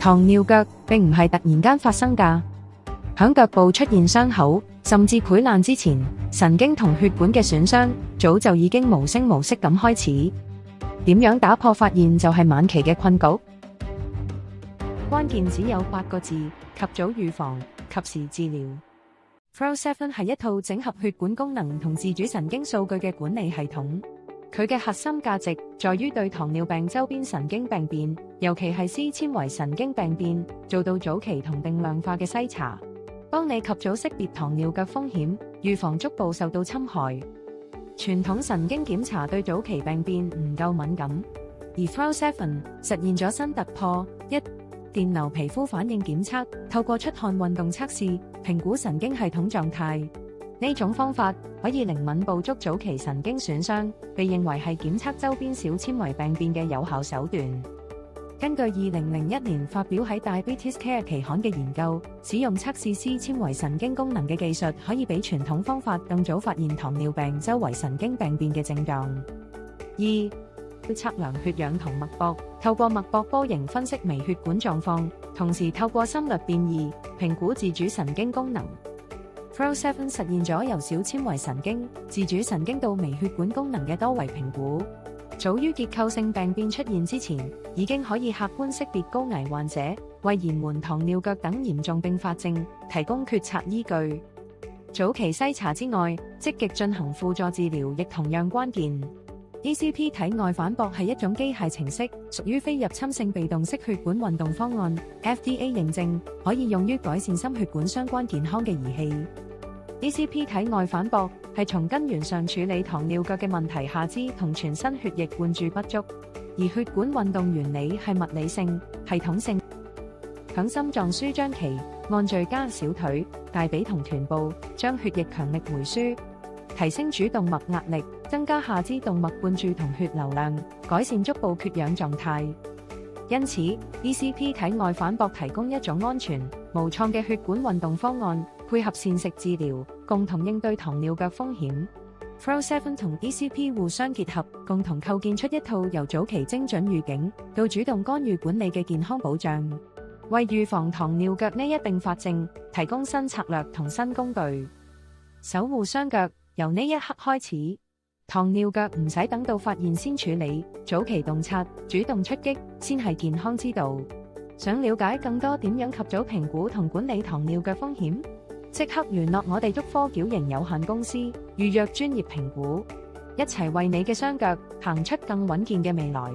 糖尿腳並唔係突然間發生㗎，響腳部出現傷口甚至潰爛之前，神經同血管嘅損傷早就已經無聲無息咁開始。點樣打破發現就係晚期嘅困局，關鍵只有8個字：及早預防，及時治療。Flow7 係一套整合血管功能同自主神經數據嘅管理系統。佢嘅核心價值在於對糖尿病周邊神經病變，尤其係絲纖維神經病變，做到早期同定量化嘅篩查，幫你及早識別糖尿腳風險，預防足部受到侵害。傳統神經檢查對早期病變唔夠敏感，而 Flow7 實現咗新突破。電流皮膚反應檢測，透過出汗運動測試，評估神經系統狀態。呢種方法可以靈敏捕捉早期神經損傷，被認為係檢測周邊小纖維病變嘅有效手段。根據2001年發表喺 Diabetes Care 期刊嘅研究，使用測試絲纖維神經功能嘅技術，可以比傳統方法更早發現糖尿病周圍神經病變嘅症狀。測量血氧同脈搏，透過脈搏波形分析微血管狀況，同時透過心率變異評估自主神經功能。Flow7 實現咗由小纖維神經、自主神經到微血管功能嘅多維評估，早於結構性病變出現之前，已經可以客觀識別高危患者，為延緩糖尿腳等嚴重併發症提供決策依據。早期篩查之外，積極進行輔助治療亦同樣關鍵。ECP 體外反駁係一種機械程式，屬於非入侵性被動式血管運動方案 ，FDA 認證，可以用於改善心血管相關健康嘅儀器。ECP 體外反駁係從根源上處理糖尿腳嘅問題下肢同全身血液灌注不足，而血管運動原理係物理性、系統性。響心臟舒張期，按序加小腿、大髀同臀部，將血液強力回輸，提升主動脈壓力，增加下肢動脈灌注同血流量，改善足部缺氧狀態。因此 ，ECP 體外反駁提供一種安全、無創嘅血管運動方案，配合膳食治療，共同應對糖尿腳風險。Flow7 同 ECP 互相結合，共同構建出一套由早期精準預警到主動干預管理嘅健康保障，為預防糖尿腳呢一併發症提供新策略同新工具。守護雙腳，由呢一刻開始，糖尿腳唔使等到發現先處理，早期洞察、主動出擊，先係健康之道。想了解更多點樣及早評估同管理糖尿腳風險，即刻聯絡我哋足科矯形有限公司，預約專業評估，一齊為你嘅雙腳行出更穩健嘅未來。